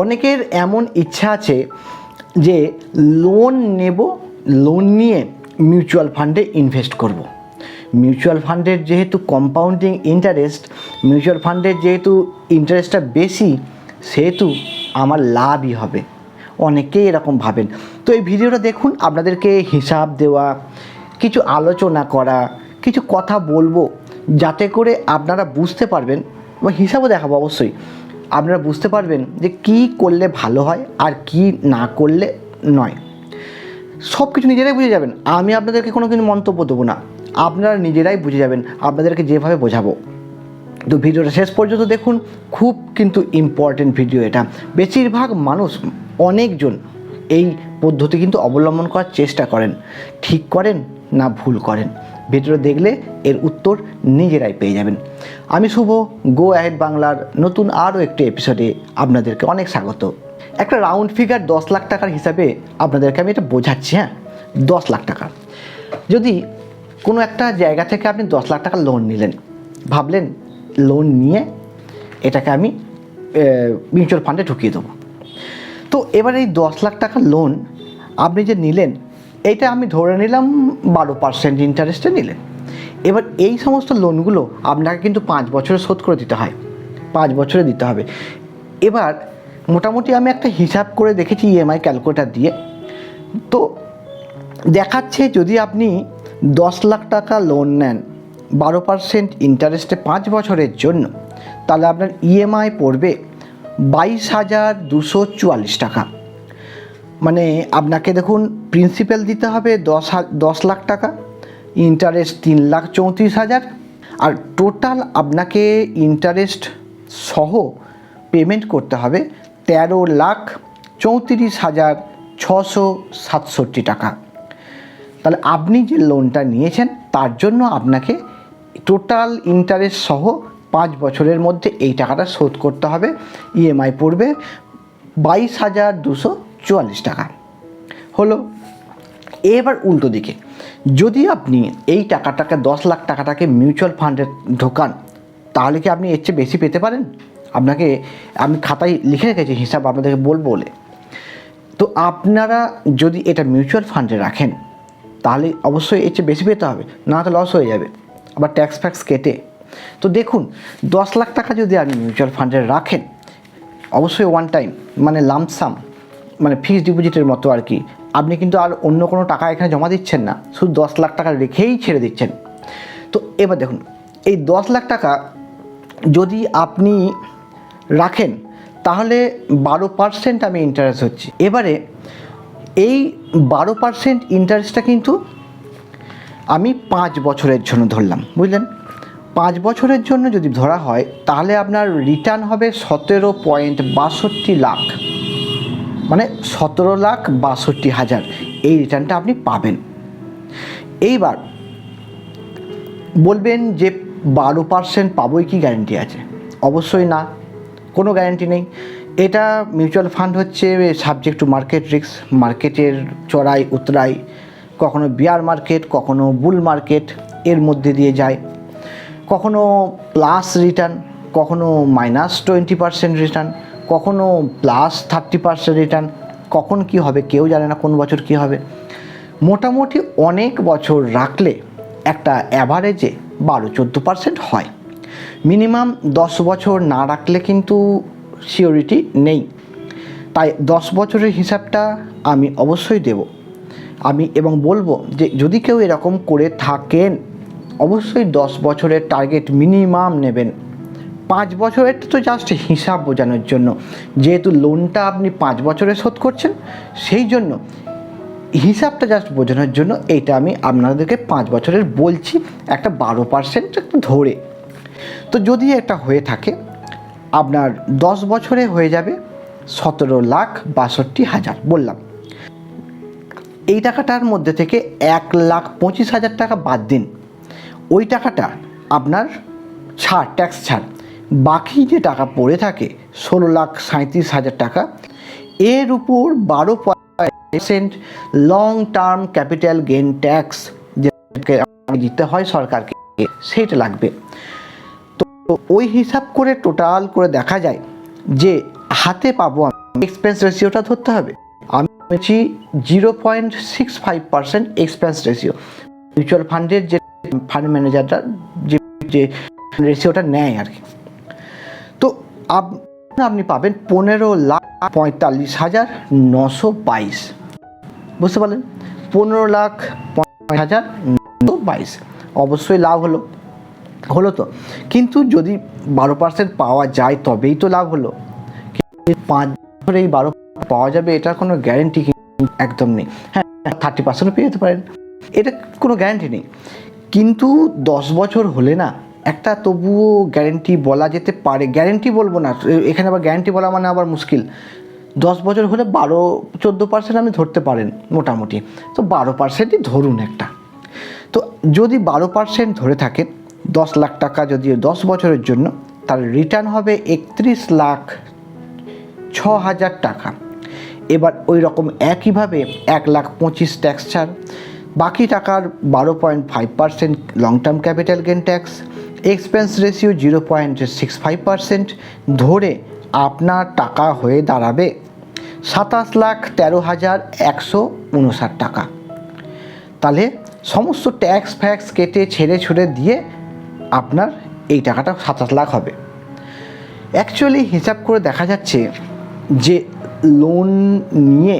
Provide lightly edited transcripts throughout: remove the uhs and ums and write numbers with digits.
অনেকের এমন ইচ্ছা আছে যে লোন নেব, লোন নিয়ে মিউচুয়াল ফান্ডে ইনভেস্ট করব। মিউচুয়াল ফান্ডের যেহেতু কম্পাউন্ডিং ইন্টারেস্ট, মিউচুয়াল ফান্ডের যেহেতু ইন্টারেস্টটা বেশি, সেহেতু আমার লাভই হবে। অনেকেই এরকম ভাবেন। তো এই ভিডিওটা দেখুন, আপনাদেরকে হিসাব দেওয়া, কিছু আলোচনা করা, কিছু কথা বলবো, যাতে করে আপনারা বুঝতে পারবেন, এবং হিসাবও দেখাবো অবশ্যই, আপনারা বুঝতে পারবেন যে কী করলে ভালো হয় আর কি না করলে নয়। সব কিছু নিজেরাই বুঝে যাবেন। আমি আপনাদেরকে কোনো কিছু মন্তব্য দেবো না, আপনারা নিজেরাই বুঝে যাবেন আপনাদেরকে যেভাবে বোঝাবো। তো ভিডিওটা শেষ পর্যন্ত দেখুন, খুব কিন্তু ইম্পর্টেন্ট ভিডিও এটা। বেশিরভাগ মানুষ, অনেকজন এই পদ্ধতি কিন্তু অবলম্বন করার চেষ্টা করেন, ঠিক করেন না ভুল করেন। ভিডিওটা দেখলে এর উত্তর নিজেরাই পেয়ে যাবেন। আমি শুভ, গো অ্যাহেড বাংলার নতুন আরও একটি এপিসোডে আপনাদেরকে অনেক স্বাগত। একটা রাউন্ড ফিগার 10 লাখ টাকার হিসাবে আপনাদেরকে আমি এটা বোঝাচ্ছি। 10 লাখ টাকা, যদি কোনো একটা জায়গা থেকে আপনি 10 লাখ টাকা লোন নিলেন, ভাবলেন লোন নিয়ে এটাকে আমি মিউচুয়াল ফান্ডে ঢুকিয়ে দেবো। তো এবার এই 10 লাখ টাকা লোন আপনি যে নিলেন, এইটা আমি ধরে নিলাম 12% ইন্টারেস্টে নিলেন। এবার এই সমস্ত লোনগুলো আপনাকে কিন্তু 5 বছরে শোধ করে দিতে হয়, 5 বছরে দিতে হবে। এবার মোটামুটি আমি একটা হিসাব করে দেখেছি ইএমআই ক্যালকুলেটার দিয়ে। তো দেখাচ্ছে যদি আপনি 10 লাখ টাকা লোন নেন 12% ইন্টারেস্টে 5 বছরের জন্য, তাহলে আপনার ইএমআই পড়বে 22,244 টাকা। মানে আপনাকে দেখুন, প্রিন্সিপাল দিতে হবে 10 লাখ টাকা, ইন্টারেস্ট 3,34,000, আর টোটাল আপনাকে ইন্টারেস্ট সহ পেমেন্ট করতে হবে 13,34,667 টাকা। তাহলে আপনি যে লোনটা নিয়েছেন তার জন্য আপনাকে টোটাল ইন্টারেস্ট সহ 5 বছরের মধ্যে এই টাকাটা শোধ করতে হবে। ইএমআই পড়বে 22,244 টাকা। হলো। এবার উল্টো দিকে, যদি আপনি এই টাকাটাকে 10 লাখ টাকাটাকে মিউচুয়াল ফান্ডে ঢোকান, তাহলে কি আপনি এর চেয়ে বেশি পেতে পারেন? আপনাকে আমি খাতায় লিখে রেখেছি হিসাব, আপনাদেরকে বলবো বলে। তো আপনারা যদি এটা মিউচুয়াল ফান্ডে রাখেন, তাহলে অবশ্যই এর চেয়ে বেশি পেতে হবে, না তো লস হয়ে যাবে, আবার ট্যাক্স ফ্যাক্স কেটে। তো দেখুন, 10 লাখ টাকা যদি আপনি মিউচুয়াল ফান্ডে রাখেন, অবশ্যই ওয়ান টাইম, মানে লামসাম, মানে ফিক্সড ডিপোজিটের মতো আর কি। আপনি কিন্তু আর অন্য কোনো টাকা এখানে জমা দিচ্ছেন না, শুধু 10 লাখ টাকা রেখেই ছেড়ে দিচ্ছেন। তো এবার দেখুন, এই 10 লাখ টাকা যদি আপনি রাখেন, তাহলে 12% আমি ইন্টারেস্ট হচ্ছি। এবারে এই 12% ইন্টারেস্টটা কিন্তু আমি 5 বছরের জন্য ধরলাম, বুঝলেন? 5 বছরের জন্য যদি ধরা হয়, তাহলে আপনার রিটার্ন হবে 17.62 লাখ, মানে 17,62,000। এই রিটার্নটা আপনি পাবেন। এইবার বলবেন যে 12% পাবোই কি গ্যারেন্টি আছে? অবশ্যই না, কোনো গ্যারেন্টি নেই। এটা মিউচুয়াল ফান্ড হচ্ছে সাবজেক্ট টু মার্কেট রিস্ক। মার্কেটের চড়াই উতরাই, কখনো বিয়ার মার্কেট, কখনো বুল মার্কেট, এর মধ্যে দিয়ে যায়। কখনো প্লাস রিটার্ন, কখনো -20% রিটার্ন, কখনো +30% রিটার্ন। কখন কি হবে কেউ জানে না, কোন বছর কি হবে। মোটামুটি অনেক বছর রাখলে একটা অ্যাভারেজে 12-14% হয়। মিনিমাম 10 বছর না রাখলে কিন্তু সিওরিটি নেই। তাই 10 বছরের হিসাবটা আমি অবশ্যই দেব আমি, এবং বলবো যে যদি কেউ এরকম করে থাকেন, অবশ্যই 10 বছরের টার্গেট মিনিমাম নেবেন। 5 বছরের তো জাস্ট হিসাব বোঝানোর জন্য, যেহেতু লোনটা আপনি 5 বছরে শোধ করছেন, সেই জন্য হিসাবটা জাস্ট বোঝানোর জন্য এইটা আমি আপনাদেরকে 5 বছরের বলছি, একটা 12% ধরে। তো যদি এটা হয়ে থাকে, আপনার 10 বছরে হয়ে যাবে 17,62,000 বললাম। এই টাকাটার মধ্যে থেকে 1,25,000 টাকা বাদ দিন, ওই টাকাটা আপনার ছাড়, ট্যাক্স ছাড়। বাকি যে টাকা পড়ে থাকে 16,37,000 টাকা, এর উপর 12% long term capital gain tax যেটাকে দিতে হয় সরকারকে, সেইটা লাগবে। তো ওই হিসাব করে টোটাল করে দেখা যায় যে হাতে পাবো এক্সপেন্স রেশিওটা ধরতে হবে। আমি বলছি 0.65% এক্সপেন্স রেশিও। মিউচুয়াল ফান্ডের যে ফান্ড ম্যানেজারটা যে রেশিওটা নেয় আর কি। তো আপনি পাবেন 15,45,922। বুঝতে পারলেন? 15,45,922 অবশ্যই লাভ হলো তো। কিন্তু যদি 12% পাওয়া যায় তবেই তো লাভ হলো। 5 বছরে এই 12 পাওয়া যাবে এটার কোনো গ্যারেন্টি একদম নেই। হ্যাঁ, 30% পেয়ে যেতে পারেন, এটা কোনো গ্যারেন্টি নেই। কিন্তু 10 বছর হলে না একটা তবুও গ্যারেন্টি বলা যেতে পারে। গ্যারেন্টি বলবো না, এখানে আবার গ্যারেন্টি বলা মানে আবার মুশকিল। 10 বছর হলে 12-14% আপনি ধরতে পারেন মোটামুটি। তো 12%ই ধরুন একটা। তো যদি 12% ধরে থাকেন, 10 লাখ টাকা যদি 10 বছরের জন্য, তার রিটার্ন হবে 31,06,000 টাকা। এবার ওই রকম একইভাবে 1,25,000 ট্যাক্স ছাড়, বাকি টাকার 12.5% long term capital gain tax, expense ratio 0.65% ধরে আপনার টাকা হয়ে দাঁড়াবে 27,13,159 টাকা। তাহলে সমস্ত ট্যাক্স ফ্যাক্স কেটে ছেড়ে ছুড়ে দিয়ে আপনার এই টাকাটা 27 লাখ হবে। অ্যাকচুয়ালি হিসাব করে দেখা যাচ্ছে যে লোন নিয়ে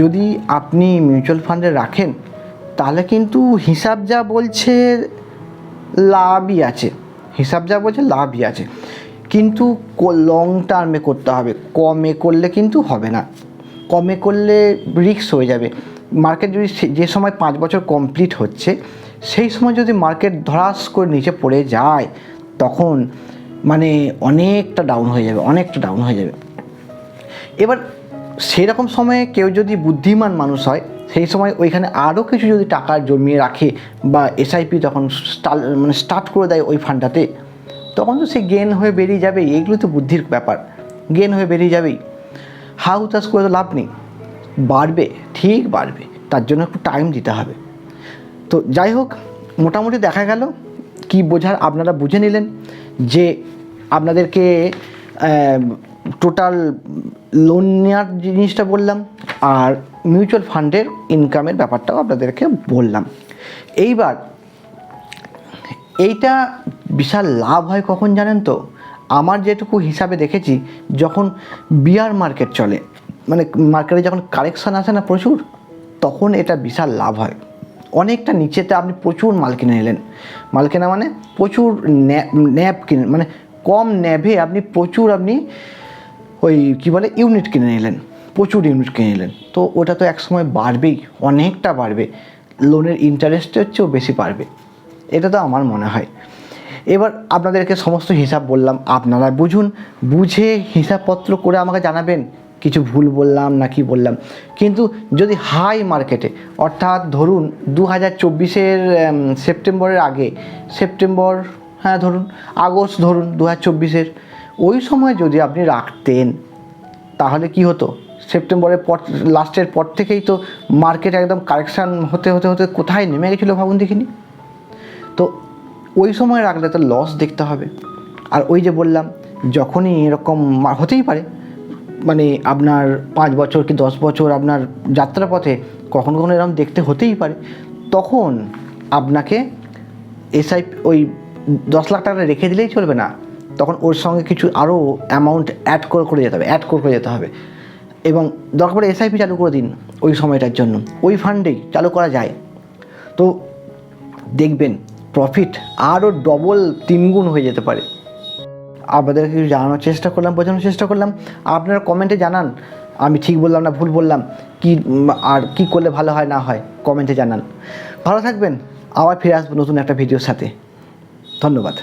যদি আপনি মিউচুয়াল ফান্ডে রাখেন তাহলে কিন্তু হিসাব যা বলছে লাভই আছে, কিন্তু লং টার্মে করতে হবে। কমে করলে কিন্তু হবে না, কমে করলে রিস্ক হয়ে যাবে। মার্কেট যদি যে সময় 5 বছর কমপ্লিট হচ্ছে সেই সময় যদি মার্কেট ধরাস করে নিচে পড়ে যায় তখন মানে অনেকটা ডাউন হয়ে যাবে। এবার সেরকম সময়ে কেউ যদি বুদ্ধিমান মানুষ হয় সেই সময় ওইখানে আরও কিছু যদি টাকা জমিয়ে রাখে বা এসআইপি তখন স্টার্ট করে দেয় ওই ফান্ডটাতে, তখন তো সে গেন হয়ে বেরিয়ে যাবে। এইগুলো তো বুদ্ধির ব্যাপার, গেন হয়ে বেরিয়ে যাবেই। হাউতাস করে তো লাভ নেই, ঠিক বাড়বে, তার জন্য একটু টাইম দিতে হবে। তো যাই হোক, মোটামুটি দেখা গেল কি বোঝার আপনারা বুঝে নিলেন যে আপনাদেরকে টোটাল লোন নেওয়ার জিনিসটা বললাম আর মিউচুয়াল ফান্ডের ইনকামের ব্যাপারটাও আপনাদেরকে বললাম। এইবার এইটা বিশাল লাভ হয় কখন জানেন তো? আমার যেটুকু হিসাবে দেখেছি, যখন বিয়ার মার্কেট চলে, মানে মার্কেটে যখন কারেকশন আসে না প্রচুর, তখন এটা বিশাল লাভ হয়। অনেকটা নিচেতে আপনি প্রচুর মাল কিনে নিলেন, মাল কেনা মানে প্রচুর ন্যাব কিনে, মানে কম ন্যাবে আপনি প্রচুর ওই কী বলে ইউনিট কিনে নিলেন, প্রচুর ইউনিট কিনে নিলেন, তো ওটা তো একসময় বাড়বেই, অনেকটা বাড়বে। লোনের ইন্টারেস্টের চেয়েও বেশি বাড়বে, এটা তো আমার মনে হয়। এবার আপনাদেরকে সমস্ত হিসাব বললাম, আপনারা বুঝে হিসাবপত্র করে আমাকে জানাবেন কিছু ভুল বললাম না কি বললাম। কিন্তু যদি হাই মার্কেটে, অর্থাৎ ধরুন 2024-এর সেপ্টেম্বরের আগে, আগস্ট ধরুন 2024-এর ওই সময় যদি আপনি রাখতেন তাহলে কি হতো? সেপ্টেম্বরের লাস্টের পর থেকেই তো মার্কেট একদম কারেকশান হতে কোথায় নেমে গেছিলো ভাবুন দেখিনি। তো ওই সময় রাখলে তো লস দেখতে হবে। আর ওই যে বললাম, যখনই এরকম হতেই পারে, মানে আপনার 5 বছর কি 10 বছর আপনার যাত্রাপথে কখনো এরকম দেখতে হতেই পারে, তখন আপনাকে এসআইপি ওই 10 লাখ টাকা রেখে দিলেই চলবে না, তখন ওর সঙ্গে কিছু আরও অ্যামাউন্ট অ্যাড করে যেতে হবে এবং দরকার পড়ে এসআইপি চালু করে দিন ওই সময়টার জন্য, ওই ফান্ডেই চালু করা যায়। তো দেখবেন প্রফিট আরও ডবল 3 গুণ হয়ে যেতে পারে। আপনাদেরকে কিছু জানানোর চেষ্টা করলাম, বোঝানোর চেষ্টা করলাম। আপনারা কমেন্টে জানান আমি ঠিক বললাম না ভুল বললাম, আর কি করলে ভালো হয় না হয় কমেন্টে জানান। ভালো থাকবেন, আবার ফিরে আসবো নতুন একটা ভিডিওর সাথে। ধন্যবাদ।